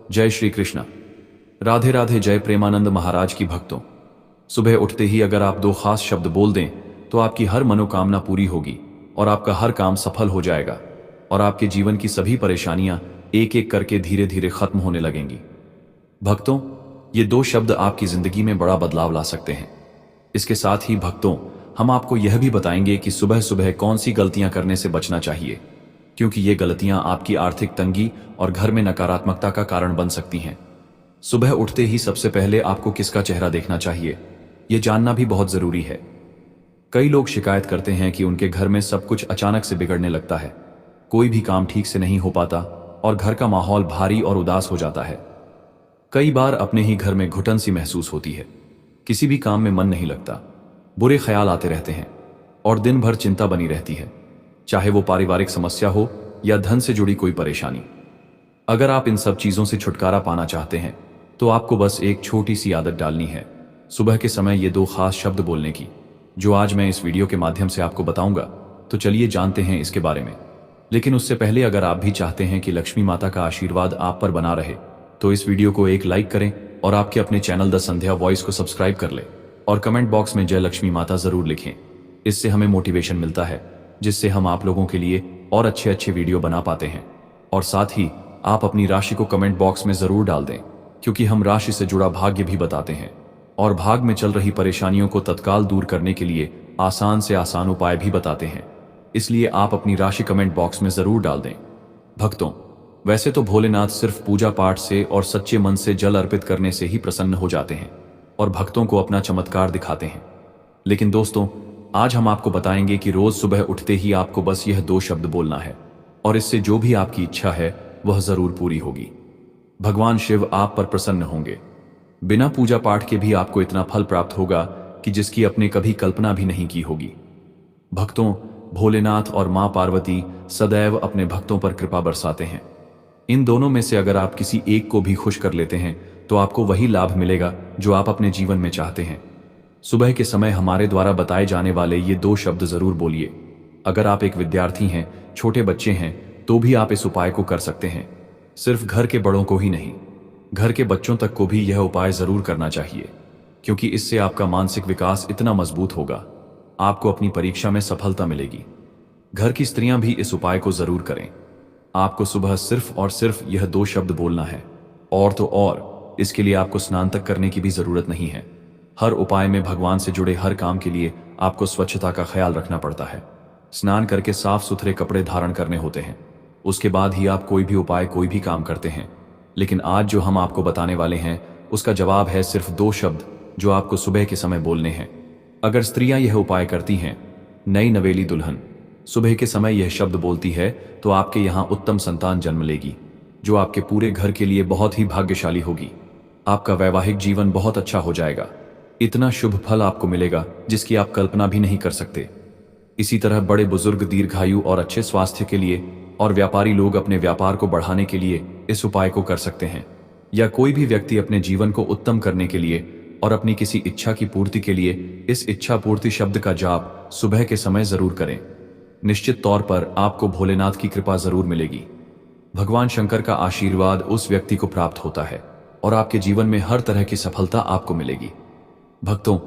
जय श्री कृष्ण। राधे राधे। जय प्रेमानंद महाराज की भक्तों। सुबह उठते ही अगर आप दो खास शब्द बोल दें तो आपकी हर मनोकामना पूरी होगी और आपका हर काम सफल हो जाएगा और आपके जीवन की सभी परेशानियां एक एक करके धीरे धीरे खत्म होने लगेंगी। भक्तों, ये दो शब्द आपकी जिंदगी में बड़ा बदलाव ला सकते हैं। इसके साथ ही भक्तों, हम आपको यह भी बताएंगे कि सुबह सुबह कौन सी गलतियां करने से बचना चाहिए, क्योंकि ये गलतियां आपकी आर्थिक तंगी और घर में नकारात्मकता का कारण बन सकती हैं। सुबह उठते ही सबसे पहले आपको किसका चेहरा देखना चाहिए, ये जानना भी बहुत जरूरी है। कई लोग शिकायत करते हैं कि उनके घर में सब कुछ अचानक से बिगड़ने लगता है, कोई भी काम ठीक से नहीं हो पाता और घर का माहौल भारी और उदास हो जाता है। कई बार अपने ही घर में घुटन सी महसूस होती है, किसी भी काम में मन नहीं लगता, बुरे ख्याल आते रहते हैं और दिन भर चिंता बनी रहती है, चाहे वो पारिवारिक समस्या हो या धन से जुड़ी कोई परेशानी। अगर आप इन सब चीजों से छुटकारा पाना चाहते हैं तो आपको बस एक छोटी सी आदत डालनी है, सुबह के समय ये दो खास शब्द बोलने की, जो आज मैं इस वीडियो के माध्यम से आपको बताऊंगा। तो चलिए जानते हैं इसके बारे में। लेकिन उससे पहले अगर आप भी चाहते हैं कि लक्ष्मी माता का आशीर्वाद आप पर बना रहे तो इस वीडियो को एक लाइक करें और आपके अपने चैनल द संध्या वॉइस को सब्सक्राइब कर ले और कमेंट बॉक्स में जय लक्ष्मी माता जरूर लिखें। इससे हमें मोटिवेशन मिलता है, जिससे हम आप लोगों के लिए और अच्छे अच्छे वीडियो बना पाते हैं। और साथ ही आप अपनी राशि को कमेंट बॉक्स में जरूर डाल दें, क्योंकि हम राशि से जुड़ा भाग्य भी बताते हैं और भाग में चल रही परेशानियों को तत्काल दूर करने के लिए आसान से आसान उपाय भी बताते हैं। इसलिए आप अपनी राशि कमेंट बॉक्स में जरूर डाल दें। भक्तों, वैसे तो भोलेनाथ सिर्फ पूजा पाठ से और सच्चे मन से जल अर्पित करने से ही प्रसन्न हो जाते हैं और भक्तों को अपना चमत्कार दिखाते हैं। लेकिन दोस्तों, आज हम आपको बताएंगे कि रोज सुबह उठते ही आपको बस यह दो शब्द बोलना है और इससे जो भी आपकी इच्छा है वह जरूर पूरी होगी। भगवान शिव आप पर प्रसन्न होंगे। बिना पूजा पाठ के भी आपको इतना फल प्राप्त होगा कि जिसकी आपने कभी कल्पना भी नहीं की होगी। भक्तों, भोलेनाथ और मां पार्वती सदैव अपने भक्तों पर कृपा बरसाते हैं। इन दोनों में से अगर आप किसी एक को भी खुश कर लेते हैं तो आपको वही लाभ मिलेगा जो आप अपने जीवन में चाहते हैं। सुबह के समय हमारे द्वारा बताए जाने वाले ये दो शब्द जरूर बोलिए। अगर आप एक विद्यार्थी हैं, छोटे बच्चे हैं, तो भी आप इस उपाय को कर सकते हैं। सिर्फ घर के बड़ों को ही नहीं, घर के बच्चों तक को भी यह उपाय जरूर करना चाहिए, क्योंकि इससे आपका मानसिक विकास इतना मजबूत होगा, आपको अपनी परीक्षा में सफलता मिलेगी। घर की स्त्रियां भी इस उपाय को जरूर करें। आपको सुबह सिर्फ और सिर्फ यह दो शब्द बोलना है, और तो और इसके लिए आपको स्नान तक करने की भी जरूरत नहीं है। हर उपाय में भगवान से जुड़े हर काम के लिए आपको स्वच्छता का ख्याल रखना पड़ता है। स्नान करके साफ सुथरे कपड़े धारण करने होते हैं, उसके बाद ही आप कोई भी उपाय कोई भी काम करते हैं। लेकिन आज जो हम आपको बताने वाले हैं उसका जवाब है सिर्फ दो शब्द जो आपको सुबह के समय बोलने हैं। अगर स्त्रियां यह उपाय करती हैं, नई नवेली दुल्हन सुबह के समय यह शब्द बोलती है तो आपके यहाँ उत्तम संतान जन्म लेगी, जो आपके पूरे घर के लिए बहुत ही भाग्यशाली होगी। आपका वैवाहिक जीवन बहुत अच्छा हो जाएगा, इतना शुभ फल आपको मिलेगा जिसकी आप कल्पना भी नहीं कर सकते। इसी तरह बड़े बुजुर्ग दीर्घायु और अच्छे स्वास्थ्य के लिए और व्यापारी लोग अपने व्यापार को बढ़ाने के लिए इस उपाय को कर सकते हैं, या कोई भी व्यक्ति अपने जीवन को उत्तम करने के लिए और अपनी किसी इच्छा की पूर्ति के लिए इस इच्छा पूर्ति शब्द का जाप सुबह के समय जरूर करें। निश्चित तौर पर आपको भोलेनाथ की कृपा जरूर मिलेगी। भगवान शंकर का आशीर्वाद उस व्यक्ति को प्राप्त होता है और आपके जीवन में हर तरह की सफलता आपको मिलेगी। भक्तों,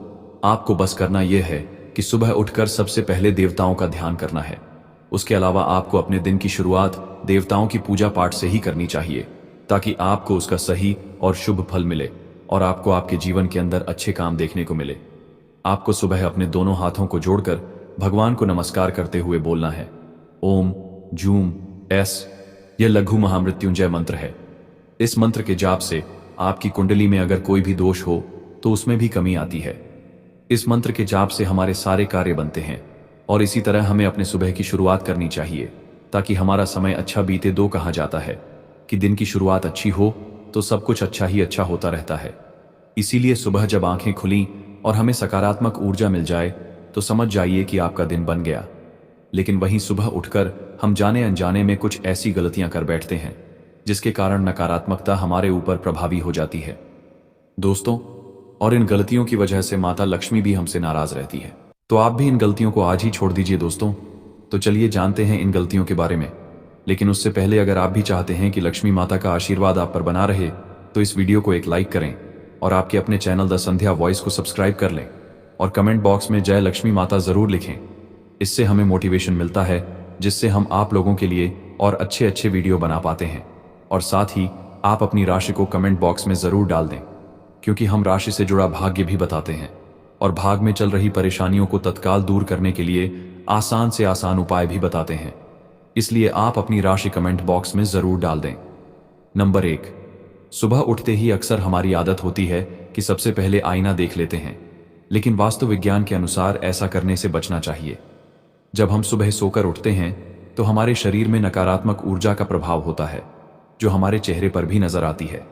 आपको बस करना यह है कि सुबह उठकर सबसे पहले देवताओं का ध्यान करना है। उसके अलावा आपको अपने दिन की शुरुआत देवताओं की पूजा पाठ से ही करनी चाहिए, ताकि आपको उसका सही और शुभ फल मिले और आपको आपके जीवन के अंदर अच्छे काम देखने को मिले। आपको सुबह अपने दोनों हाथों को जोड़कर भगवान को नमस्कार करते हुए बोलना है, ओम जूम एस। यह लघु महामृत्युंजय मंत्र है। इस मंत्र के जाप से आपकी कुंडली में अगर कोई भी दोष हो तो उसमें भी कमी आती है। इस मंत्र के जाप से हमारे सारे कार्य बनते हैं और इसी तरह हमें अपने सुबह की शुरुआत करनी चाहिए ताकि हमारा समय अच्छा बीते। दो कहा जाता है कि दिन की शुरुआत अच्छी हो तो सब कुछ अच्छा ही अच्छा होता रहता है। इसीलिए सुबह जब आंखें खुली और हमें सकारात्मक ऊर्जा मिल जाए तो समझ जाइए कि आपका दिन बन गया। लेकिन वहीं सुबह उठकर हम जाने अनजाने में कुछ ऐसी गलतियां कर बैठते हैं जिसके कारण नकारात्मकता हमारे ऊपर प्रभावी हो जाती है दोस्तों, और इन गलतियों की वजह से माता लक्ष्मी भी हमसे नाराज रहती है। तो आप भी इन गलतियों को आज ही छोड़ दीजिए दोस्तों। तो चलिए जानते हैं इन गलतियों के बारे में। लेकिन उससे पहले अगर आप भी चाहते हैं कि लक्ष्मी माता का आशीर्वाद आप पर बना रहे, तो इस वीडियो को एक लाइक करें और आपके अपने चैनल द संध्या वॉइस को सब्सक्राइब कर लें और कमेंट बॉक्स में जय लक्ष्मी माता जरूर लिखें। इससे हमें मोटिवेशन मिलता है, जिससे हम आप लोगों के लिए और अच्छे अच्छे वीडियो बना पाते हैं। और साथ ही आप अपनी राशि को कमेंट बॉक्स में जरूर डाल दें, क्योंकि हम राशि से जुड़ा भाग्य भी बताते हैं और भाग में चल रही परेशानियों को तत्काल दूर करने के लिए आसान से आसान उपाय भी बताते हैं। इसलिए आप अपनी राशि कमेंट बॉक्स में जरूर डाल दें। नंबर 1, सुबह उठते ही अक्सर हमारी आदत होती है कि सबसे पहले आईना देख लेते हैं, लेकिन वास्तु विज्ञान के अनुसार ऐसा करने से बचना चाहिए। जब हम सुबह सोकर उठते हैं तो हमारे शरीर में नकारात्मक ऊर्जा का प्रभाव होता है, जो हमारे चेहरे पर भी नजर आती है।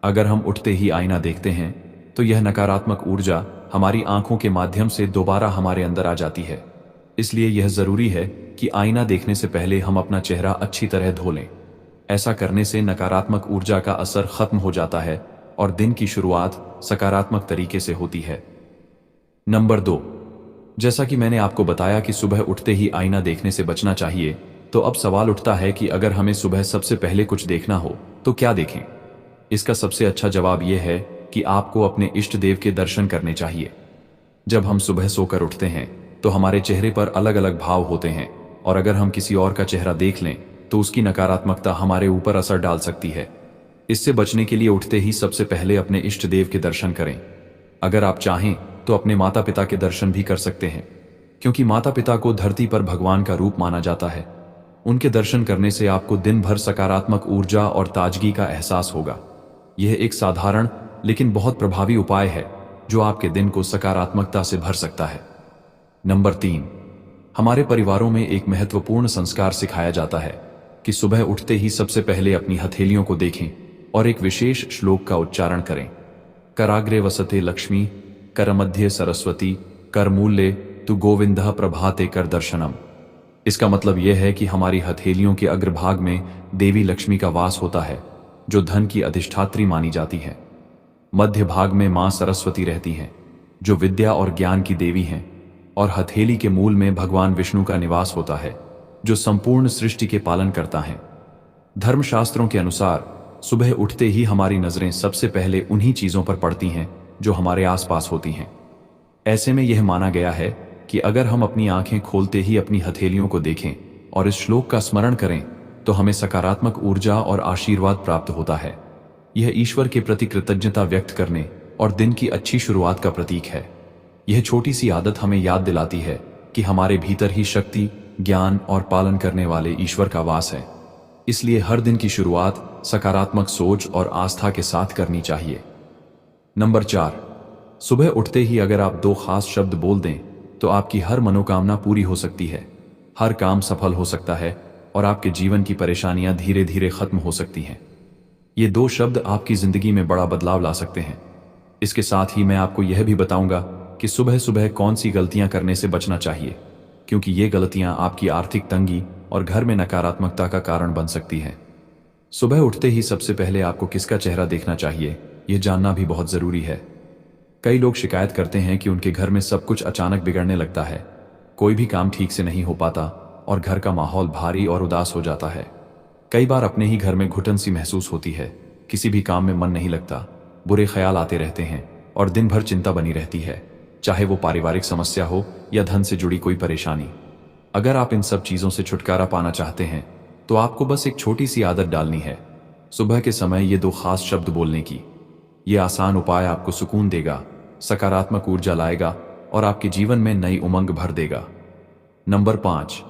अगर हम उठते ही आईना देखते हैं तो यह नकारात्मक ऊर्जा हमारी आंखों के माध्यम से दोबारा हमारे अंदर आ जाती है। इसलिए यह जरूरी है कि आईना देखने से पहले हम अपना चेहरा अच्छी तरह धो लें। ऐसा करने से नकारात्मक ऊर्जा का असर खत्म हो जाता है और दिन की शुरुआत सकारात्मक तरीके से होती है। नंबर 2, जैसा कि मैंने आपको बताया कि सुबह उठते ही आईना देखने से बचना चाहिए, तो अब सवाल उठता है कि अगर हमें सुबह सबसे पहले कुछ देखना हो तो क्या देखें। इसका सबसे अच्छा जवाब यह है कि आपको अपने इष्ट देव के दर्शन करने चाहिए। जब हम सुबह सोकर उठते हैं तो हमारे चेहरे पर अलग अलग भाव होते हैं, और अगर हम किसी और का चेहरा देख लें तो उसकी नकारात्मकता हमारे ऊपर असर डाल सकती है। इससे बचने के लिए उठते ही सबसे पहले अपने इष्ट देव के दर्शन करें। अगर आप चाहें तो अपने माता पिता के दर्शन भी कर सकते हैं, क्योंकि माता पिता को धरती पर भगवान का रूप माना जाता है। उनके दर्शन करने से आपको दिन भर सकारात्मक ऊर्जा और ताजगी का एहसास होगा। यह एक साधारण लेकिन बहुत प्रभावी उपाय है जो आपके दिन को सकारात्मकता से भर सकता है। नंबर 3, हमारे परिवारों में एक महत्वपूर्ण संस्कार सिखाया जाता है कि सुबह उठते ही सबसे पहले अपनी हथेलियों को देखें और एक विशेष श्लोक का उच्चारण करें। कराग्रे वसते लक्ष्मी, करमध्ये सरस्वती, करमूले तु गोविंदः प्रभाते कर दर्शनम। इसका मतलब यह है कि हमारी हथेलियों के अग्रभाग में देवी लक्ष्मी का वास होता है, जो धन की अधिष्ठात्री मानी जाती है। मध्य भाग में मां सरस्वती रहती हैं, जो विद्या और ज्ञान की देवी हैं, और हथेली के मूल में भगवान विष्णु का निवास होता है, जो संपूर्ण सृष्टि के पालन करता है। धर्मशास्त्रों के अनुसार सुबह उठते ही हमारी नजरें सबसे पहले उन्हीं चीजों पर पड़ती हैं जो हमारे आसपास होती हैं। ऐसे में यह माना गया है कि अगर हम अपनी आंखें खोलते ही अपनी हथेलियों को देखें और इस श्लोक का स्मरण करें तो हमें सकारात्मक ऊर्जा और आशीर्वाद प्राप्त होता है। यह ईश्वर के प्रति कृतज्ञता व्यक्त करने और दिन की अच्छी शुरुआत का प्रतीक है। यह छोटी सी आदत हमें याद दिलाती है कि हमारे भीतर ही शक्ति, ज्ञान और पालन करने वाले ईश्वर का वास है। इसलिए हर दिन की शुरुआत सकारात्मक सोच और आस्था के साथ करनी चाहिए। नंबर 4, सुबह उठते ही अगर आप 2 खास शब्द बोल दें तो आपकी हर मनोकामना पूरी हो सकती है, हर काम सफल हो सकता है और आपके जीवन की परेशानियां धीरे धीरे खत्म हो सकती हैं। ये 2 शब्द आपकी जिंदगी में बड़ा बदलाव ला सकते हैं। इसके साथ ही मैं आपको यह भी बताऊंगा कि सुबह सुबह कौन सी गलतियां करने से बचना चाहिए, क्योंकि ये गलतियां आपकी आर्थिक तंगी और घर में नकारात्मकता का कारण बन सकती हैं। सुबह उठते ही सबसे पहले आपको किसका चेहरा देखना चाहिए, यह जानना भी बहुत जरूरी है। कई लोग शिकायत करते हैं कि उनके घर में सब कुछ अचानक बिगड़ने लगता है, कोई भी काम ठीक से नहीं हो पाता और घर का माहौल भारी और उदास हो जाता है। कई बार अपने ही घर में घुटन सी महसूस होती है, किसी भी काम में मन नहीं लगता, बुरे ख्याल आते रहते हैं और दिन भर चिंता बनी रहती है, चाहे वो पारिवारिक समस्या हो या धन से जुड़ी कोई परेशानी। अगर आप इन सब चीजों से छुटकारा पाना चाहते हैं तो आपको बस एक छोटी सी आदत डालनी है, सुबह के समय ये 2 खास शब्द बोलने की। ये आसान उपाय आपको सुकून देगा, सकारात्मक ऊर्जा लाएगा और आपके जीवन में नई उमंग भर देगा। नंबर 5,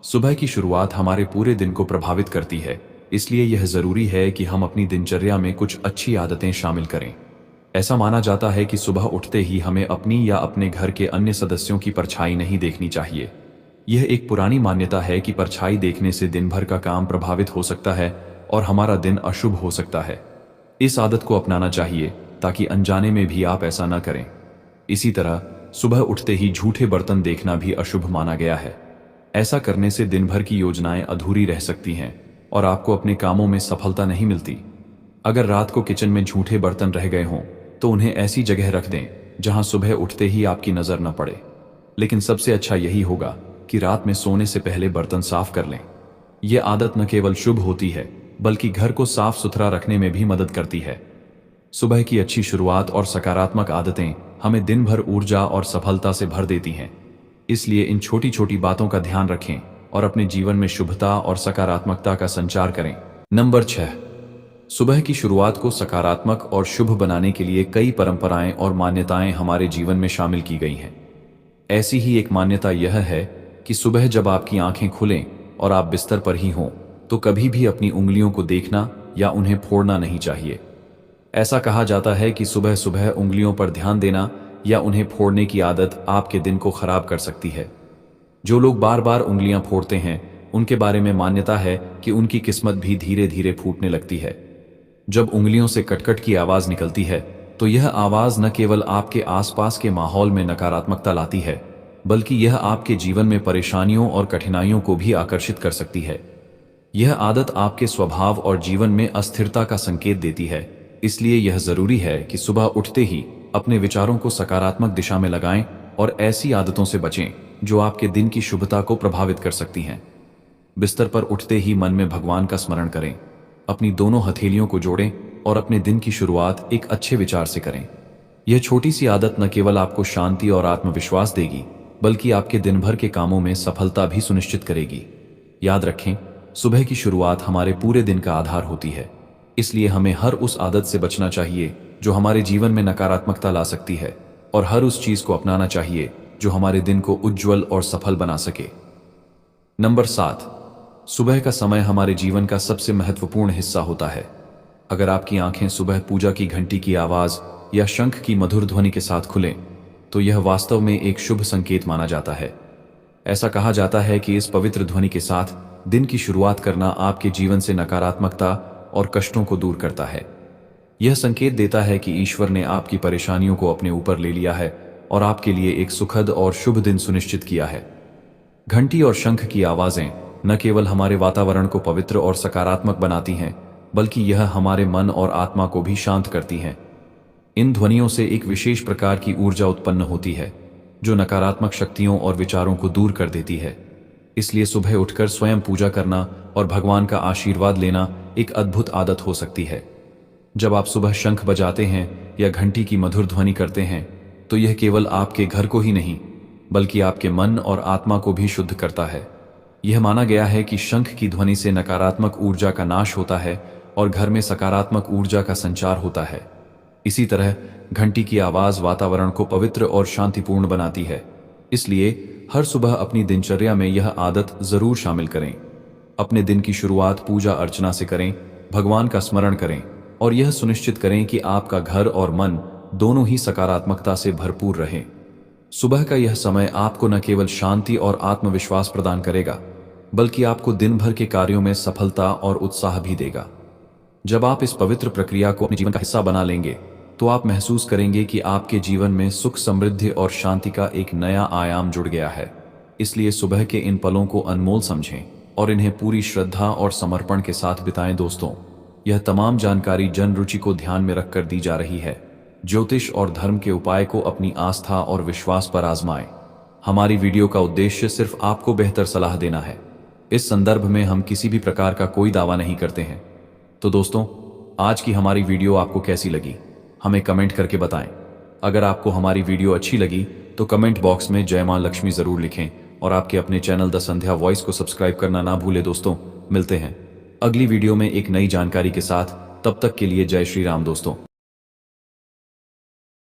सुबह की शुरुआत हमारे पूरे दिन को प्रभावित करती है, इसलिए यह जरूरी है कि हम अपनी दिनचर्या में कुछ अच्छी आदतें शामिल करें। ऐसा माना जाता है कि सुबह उठते ही हमें अपनी या अपने घर के अन्य सदस्यों की परछाई नहीं देखनी चाहिए। यह एक पुरानी मान्यता है कि परछाई देखने से दिन भर का काम प्रभावित हो सकता है और हमारा दिन अशुभ हो सकता है। इस आदत को अपनाना चाहिए ताकि अनजाने में भी आप ऐसा न करें। इसी तरह सुबह उठते ही झूठे बर्तन देखना भी अशुभ माना गया है। ऐसा करने से दिन भर की योजनाएं अधूरी रह सकती हैं और आपको अपने कामों में सफलता नहीं मिलती। अगर रात को किचन में झूठे बर्तन रह गए हों तो उन्हें ऐसी जगह रख दें जहां सुबह उठते ही आपकी नजर न पड़े। लेकिन सबसे अच्छा यही होगा कि रात में सोने से पहले बर्तन साफ कर लें। ये आदत न केवल शुभ होती है बल्कि घर को साफ सुथरा रखने में भी मदद करती है। सुबह की अच्छी शुरुआत और सकारात्मक आदतें हमें दिन भर ऊर्जा और सफलता से भर देती हैं। इसलिए इन छोटी छोटी बातों का ध्यान रखें और अपने जीवन में शुभता और सकारात्मकता का संचार करें। नंबर 6, सुबह की शुरुआत को सकारात्मक और शुभ बनाने के लिए कई परंपराएं और मान्यताएं हमारे जीवन में शामिल की गई हैं। ऐसी ही एक मान्यता यह है कि सुबह जब आपकी आंखें खुलें और आप बिस्तर पर ही हों तो कभी भी अपनी उंगलियों को देखना या उन्हें फोड़ना नहीं चाहिए। ऐसा कहा जाता है कि सुबह सुबह उंगलियों पर ध्यान देना या उन्हें फोड़ने की आदत आपके दिन को खराब कर सकती है। जो लोग बार बार उंगलियां फोड़ते हैं उनके बारे में मान्यता है कि उनकी किस्मत भी धीरे धीरे फूटने लगती है। जब उंगलियों से कटकट की आवाज निकलती है तो यह आवाज न केवल आपके आसपास के माहौल में नकारात्मकता लाती है बल्कि यह आपके जीवन में परेशानियों और कठिनाइयों को भी आकर्षित कर सकती है। यह आदत आपके स्वभाव और जीवन में अस्थिरता का संकेत देती है। इसलिए यह जरूरी है कि सुबह उठते ही अपने विचारों को सकारात्मक दिशा में लगाएं और ऐसी आदतों से बचें जो आपके दिन की शुभता को प्रभावित कर सकती हैं। बिस्तर पर उठते ही मन में भगवान का स्मरण करें, अपनी दोनों हथेलियों को जोड़ें और अपने दिन की शुरुआत एक अच्छे विचार से करें। यह छोटी सी आदत न केवल आपको शांति और आत्मविश्वास देगी बल्कि आपके दिन भर के कामों में सफलता भी सुनिश्चित करेगी। याद रखें, सुबह की शुरुआत हमारे पूरे दिन का आधार होती है। इसलिए हमें हर उस आदत से बचना चाहिए जो हमारे जीवन में नकारात्मकता ला सकती है और हर उस चीज को अपनाना चाहिए जो हमारे दिन को उज्जवल और सफल बना सके। नंबर 7, सुबह का समय हमारे जीवन का सबसे महत्वपूर्ण हिस्सा होता है। अगर आपकी आंखें सुबह पूजा की घंटी की आवाज या शंख की मधुर ध्वनि के साथ खुलें तो यह वास्तव में एक शुभ संकेत माना जाता है। ऐसा कहा जाता है कि इस पवित्र ध्वनि के साथ दिन की शुरुआत करना आपके जीवन से नकारात्मकता और कष्टों को दूर करता है। यह संकेत देता है कि ईश्वर ने आपकी परेशानियों को अपने ऊपर ले लिया है और आपके लिए एक सुखद और शुभ दिन सुनिश्चित किया है। घंटी और शंख की आवाजें न केवल हमारे वातावरण को पवित्र और सकारात्मक बनाती हैं बल्कि यह हमारे मन और आत्मा को भी शांत करती हैं। इन ध्वनियों से एक विशेष प्रकार की ऊर्जा उत्पन्न होती है जो नकारात्मक शक्तियों और विचारों को दूर कर देती है। इसलिए सुबह उठकर स्वयं पूजा करना और भगवान का आशीर्वाद लेना एक अद्भुत आदत हो सकती है। जब आप सुबह शंख बजाते हैं या घंटी की मधुर ध्वनि करते हैं तो यह केवल आपके घर को ही नहीं बल्कि आपके मन और आत्मा को भी शुद्ध करता है। यह माना गया है कि शंख की ध्वनि से नकारात्मक ऊर्जा का नाश होता है और घर में सकारात्मक ऊर्जा का संचार होता है। इसी तरह घंटी की आवाज वातावरण को पवित्र और शांतिपूर्ण बनाती है। इसलिए हर सुबह अपनी दिनचर्या में यह आदत जरूर शामिल करें। अपने दिन की शुरुआत पूजा अर्चना से करें, भगवान का स्मरण करें और यह सुनिश्चित करें कि आपका घर और मन दोनों ही सकारात्मकता से भरपूर रहें। सुबह का यह समय आपको न केवल शांति और आत्मविश्वास प्रदान करेगा बल्कि आपको दिन भर के कार्यों में सफलता और उत्साह भी देगा। जब आप इस पवित्र प्रक्रिया को अपने जीवन का हिस्सा बना लेंगे तो आप महसूस करेंगे कि आपके जीवन में सुख, समृद्धि और शांति का एक नया आयाम जुड़ गया है। इसलिए सुबह के इन पलों को अनमोल समझें और इन्हें पूरी श्रद्धा और समर्पण के साथ बिताएं। दोस्तों, यह तमाम जानकारी जन रुचि को ध्यान में रखकर दी जा रही है। ज्योतिष और धर्म के उपाय को अपनी आस्था और विश्वास पर आजमाएं। हमारी वीडियो का उद्देश्य सिर्फ आपको बेहतर सलाह देना है। इस संदर्भ में हम किसी भी प्रकार का कोई दावा नहीं करते हैं। तो दोस्तों, आज की हमारी वीडियो आपको कैसी लगी हमें कमेंट करके बताएं। अगर आपको हमारी वीडियो अच्छी लगी तो कमेंट बॉक्स में जय मां लक्ष्मी जरूर लिखें और आपके अपने चैनल द संध्या वॉइस को सब्सक्राइब करना ना भूलें। दोस्तों, मिलते हैं अगली वीडियो में एक नई जानकारी के साथ। तब तक के लिए जय श्री राम दोस्तों।